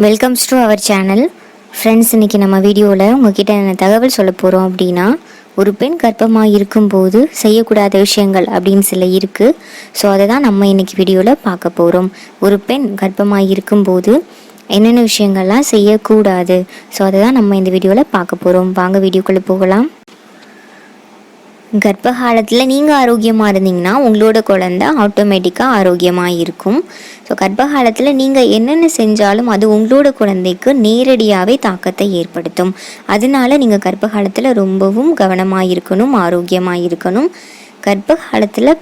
Welcomes to our channel. Friends, இன்றைக்கி நம்ம வீடியோவில் உங்ககிட்ட என்ன தகவல் சொல்ல போகிறோம் அப்படின்னா, ஒரு பெண் கர்ப்பமாக இருக்கும்போது செய்யக்கூடாத விஷயங்கள் அப்படின்னு சில இருக்குது. ஸோ அதை தான் நம்ம இன்றைக்கி வீடியோவில் பார்க்க போகிறோம். ஒரு பெண் கர்ப்பமாக இருக்கும்போது என்னென்ன விஷயங்கள்லாம் செய்யக்கூடாது, ஸோ அதை தான் நம்ம இந்த வீடியோவில் பார்க்க போகிறோம். வாங்க வீடியோக்குள்ளே போகலாம். கர்ப்ப காலத்தில் நீங்கள் ஆரோக்கியமாக இருந்தீங்கன்னா உங்களோட குழந்தை ஆட்டோமேட்டிக்காக ஆரோக்கியமாக இருக்கும். ஸோ கர்ப்ப காலத்தில் நீங்கள் என்னென்ன செஞ்சாலும் அது உங்களோட குழந்தைக்கு நேரடியாகவே தாக்கத்தை ஏற்படுத்தும். அதனால நீங்கள் கர்ப்ப காலத்தில் ரொம்பவும் கவனமாக இருக்கணும், ஆரோக்கியமாக இருக்கணும். கர்ப்ப காலத்தில்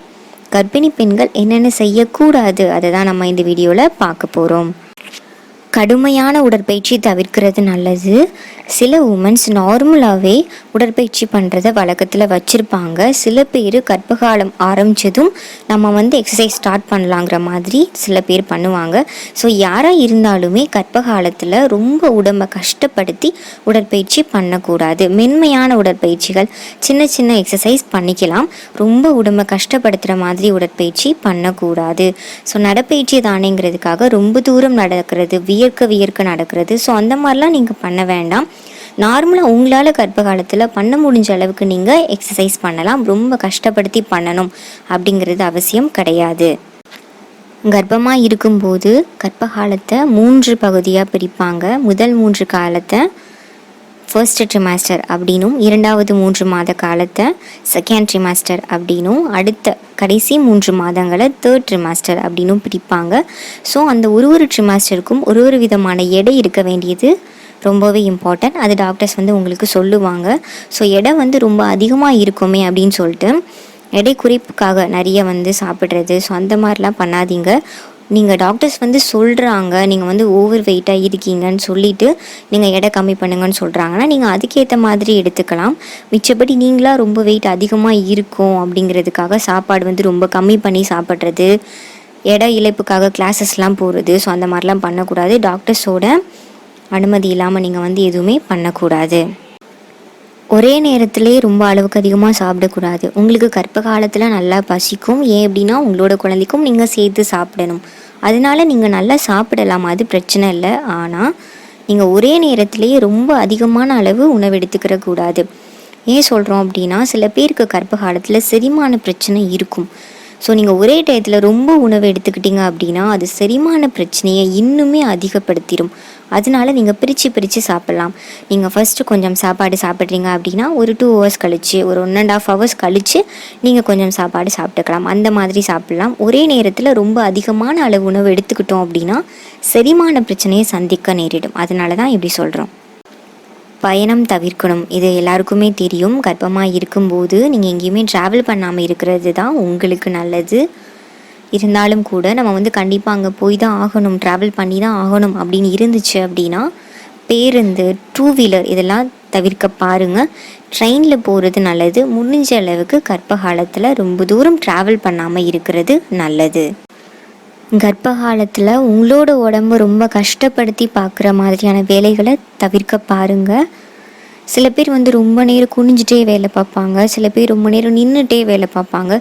கர்ப்பிணி பெண்கள் என்னென்ன செய்யக்கூடாது அதை தான் நம்ம இந்த வீடியோவில் பார்க்க போகிறோம். கடுமையான உடற்பயிற்சி தவிர்க்கிறது நல்லது. சில உமன்ஸ் நார்மலாகவே உடற்பயிற்சி பண்ணுறத வழக்கத்தில் வச்சுருப்பாங்க. சில பேர் கர்ப்பகாலம் ஆரம்பித்ததும் நம்ம எக்ஸசைஸ் ஸ்டார்ட் பண்ணலாங்கிற மாதிரி சில பேர் பண்ணுவாங்க. ஸோ யாராக இருந்தாலுமே கர்ப்பகாலத்தில் ரொம்ப உடம்பை கஷ்டப்படுத்தி உடற்பயிற்சி பண்ணக்கூடாது. மென்மையான உடற்பயிற்சிகள், சின்ன சின்ன எக்ஸசைஸ் பண்ணிக்கலாம். ரொம்ப உடம்பை கஷ்டப்படுத்துகிற மாதிரி உடற்பயிற்சி பண்ணக்கூடாது. ஸோ நடப்பயிற்சி தானேங்கிறதுக்காக ரொம்ப தூரம் நடக்கிறது, வியர்க்க நடக்கிறது, ஸோ அந்த மாதிரிலாம் நீங்கள் பண்ண வேண்டாம். நார்மலாக உங்களால் கர்ப்ப காலத்தில் பண்ண முடிஞ்ச அளவுக்கு நீங்கள் எக்ஸசைஸ் பண்ணலாம். ரொம்ப கஷ்டப்படுத்தி பண்ணணும் அப்படிங்கிறது அவசியம் கிடையாது. கர்ப்பமாக இருக்கும்போது கர்ப்ப காலத்தை 3 பகுதியாக பிரிப்பாங்க. முதல் 3 காலத்தை ஃபர்ஸ்ட் ட்ரிமாஸ்டர் அப்படின்னும், இரண்டாவது 3 மாத காலத்தை செகண்ட் ட்ரிமாஸ்டர் அப்படின்னும், அடுத்த கடைசி 3 மாதங்களை தேர்ட் ட்ரிமாஸ்டர் அப்படின்னும் பிரிப்பாங்க. ஸோ அந்த ஒரு ட்ரிமாஸ்டருக்கும் ஒரு விதமான எடை இருக்க வேண்டியது ரொம்பவே இம்பார்ட்டன்ட். அது டாக்டர்ஸ் உங்களுக்கு சொல்லுவாங்க. ஸோ எடை ரொம்ப அதிகமாக இருக்குமே அப்படின்னு சொல்லிட்டு எடை குறைப்புக்காக நிறைய சாப்பிட்றது, ஸோ அந்த மாதிரிலாம் பண்ணாதீங்க. நீங்கள் டாக்டர்ஸ் சொல்கிறாங்க, நீங்கள் ஓவர் வெயிட்டாக இருக்கீங்கன்னு சொல்லிவிட்டு நீங்கள் எடை கம்மி பண்ணுங்கன்னு சொல்கிறாங்கன்னா நீங்கள் அதுக்கேற்ற மாதிரி எடுத்துக்கலாம். மிச்சப்படி நீங்களாக ரொம்ப வெயிட் அதிகமாக இருக்கும் அப்படிங்கிறதுக்காக சாப்பாடு ரொம்ப கம்மி பண்ணி சாப்பிட்றது, எடை இழப்புக்காக கிளாஸஸ்லாம் போகிறது, ஸோ அந்த மாதிரிலாம் பண்ணக்கூடாது. டாக்டர்ஸோட அனுமதி இல்லாமல் நீங்கள் எதுவுமே பண்ணக்கூடாது. ஒரே நேரத்திலே ரொம்ப அளவுக்கு அதிகமாக சாப்பிடக்கூடாது. உங்களுக்கு கர்ப்ப காலத்தில் நல்லா பசிக்கும். ஏன் அப்படின்னா உங்களோட குழந்தைக்கும் நீங்கள் சேர்த்து சாப்பிடணும். அதனால நீங்கள் நல்லா சாப்பிடலாம், அது பிரச்சனை இல்லை. ஆனால் நீங்கள் ஒரே நேரத்திலேயே ரொம்ப அதிகமான அளவு உணவு எடுத்துக்கிற கூடாது. ஏன் சொல்கிறோம் அப்படின்னா, சில பேருக்கு கர்ப்ப காலத்தில் செரிமான பிரச்சனை இருக்கும். ஸோ நீங்கள் ஒரே டயத்தில் ரொம்ப உணவு எடுத்துக்கிட்டீங்க அப்படின்னா அது செரிமான பிரச்சனையை இன்னுமே அதிகப்படுத்திடும். அதனால நீங்கள் பிரித்து சாப்பிட்லாம். நீங்கள் ஃபஸ்ட்டு கொஞ்சம் சாப்பாடு சாப்பிட்றீங்க அப்படின்னா ஒரு 2 hours கழித்து, ஒரு 1.5 hours கழித்து நீங்கள் கொஞ்சம் சாப்பாடு சாப்பிட்டுக்கலாம். அந்த மாதிரி சாப்பிட்லாம். ஒரே நேரத்தில் ரொம்ப அதிகமான அளவு உணவு எடுத்துக்கிட்டோம் அப்படின்னா செரிமான பிரச்சனையை சந்திக்க நேரிடும். அதனால தான் இப்படி சொல்கிறோம். பயணம் தவிர்க்கணும். இது எல்லாருக்குமே தெரியும். கர்ப்பமாக இருக்கும்போது நீங்கள் எங்கேயுமே ட்ராவல் பண்ணாமல் இருக்கிறது தான் உங்களுக்கு நல்லது. இருந்தாலும் கூட நம்ம கண்டிப்பாக அங்கே போய் தான் ஆகணும், ட்ராவல் பண்ணி தான் ஆகணும் அப்படின்னு இருந்துச்சு அப்படின்னா பேருந்து, 2 வீலர் இதெல்லாம் தவிர்க்க பாருங்கள். ட்ரெயினில் போகிறது நல்லது. முடிஞ்ச அளவுக்கு கர்ப்ப காலத்தில் ரொம்ப தூரம் ட்ராவல் பண்ணாமல் இருக்கிறது நல்லது. கர்ப்ப காலத்தில் உங்களோட உடம்பு ரொம்ப கஷ்டப்படுத்தி பார்க்குற மாதிரியான வேலைகளை தவிர்க்க பாருங்கள். சில பேர் ரொம்ப நேரம் குனிஞ்சிட்டே வேலை பார்ப்பாங்க, சில பேர் ரொம்ப நேரம் நின்றுட்டே வேலை பார்ப்பாங்க.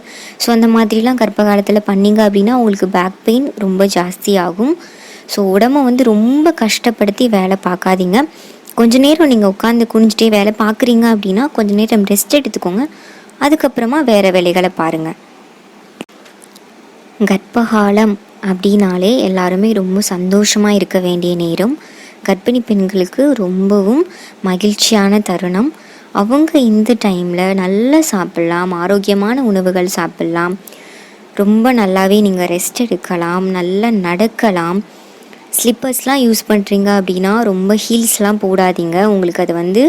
ஸோ அந்த மாதிரிலாம் கர்ப்ப காலத்தில் பண்ணிங்க அப்படின்னா உங்களுக்கு பேக் பெயின் ரொம்ப ஜாஸ்தி ஆகும். ஸோ உடம்பை ரொம்ப கஷ்டப்படுத்தி வேலை பார்க்காதீங்க. கொஞ்சம் நேரம் நீங்கள் உட்காந்து குனிஞ்சிட்டே வேலை பார்க்குறீங்க அப்படின்னா கொஞ்சம் நேரம் ரெஸ்ட் எடுத்துக்கோங்க. அதுக்கப்புறமா வேறு வேலைகளை பாருங்கள். கர்ப்பகாலம் அப்படின்னாலே எல்லாருமே ரொம்ப சந்தோஷமாக இருக்க வேண்டிய நேரம். கர்ப்பிணி பெண்களுக்கு ரொம்பவும் மகிழ்ச்சியான தருணம். அவங்க இந்த டைமில் நல்லா சாப்பிட்லாம், ஆரோக்கியமான உணவுகள் சாப்பிட்லாம், ரொம்ப நல்லாவே நீங்கள் ரெஸ்ட் எடுக்கலாம், நல்லா நடக்கலாம். ஸ்லிப்பர்ஸ்லாம் யூஸ் பண்ணுறீங்க அப்படின்னா ரொம்ப ஹீல்ஸ்லாம் போடாதீங்க. உங்களுக்கு அது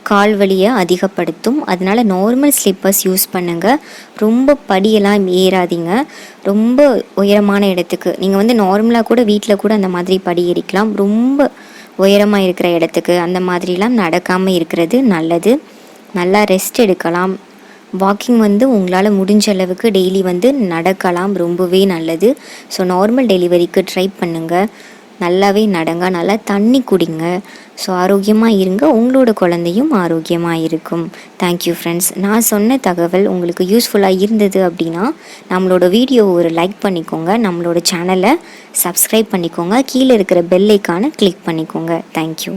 கால் வலியை அதிகப்படுத்தும். அதனால் நார்மல் ஸ்லிப்பர்ஸ் யூஸ் பண்ணுங்கள். ரொம்ப படியெல்லாம் ஏறாதீங்க. ரொம்ப உயரமான இடத்துக்கு நீங்கள் நார்மலாக கூட வீட்டில் கூட அந்த மாதிரி படி ஏறிக்கலாம். ரொம்ப உயரமாக இருக்கிற இடத்துக்கு அந்த மாதிரிலாம் நடக்காமல் இருக்கிறது நல்லது. நல்லா ரெஸ்ட் எடுக்கலாம். வாக்கிங் உங்களால் முடிஞ்ச அளவுக்கு டெய்லி நடக்கலாம், ரொம்பவே நல்லது. ஸோ நார்மல் டெலிவரிக்கு ட்ரை பண்ணுங்கள். நல்லாவே நடங்க, நல்லா தண்ணி குடிங்க. ஸோ ஆரோக்கியமாக இருங்க, உங்களோட குழந்தையும் ஆரோக்கியமாக இருக்கும். Thank you friends. நான் சொன்ன தகவல் உங்களுக்கு யூஸ்ஃபுல்லாக இருந்தது அப்படின்னா நம்மளோட வீடியோவை ஒரு லைக் பண்ணிக்கோங்க, நம்மளோட சேனலை சப்ஸ்கிரைப் பண்ணிக்கோங்க, கீழே இருக்கிற பெல் ஐக்கானை கிளிக் பண்ணிக்கோங்க. தேங்க்யூ.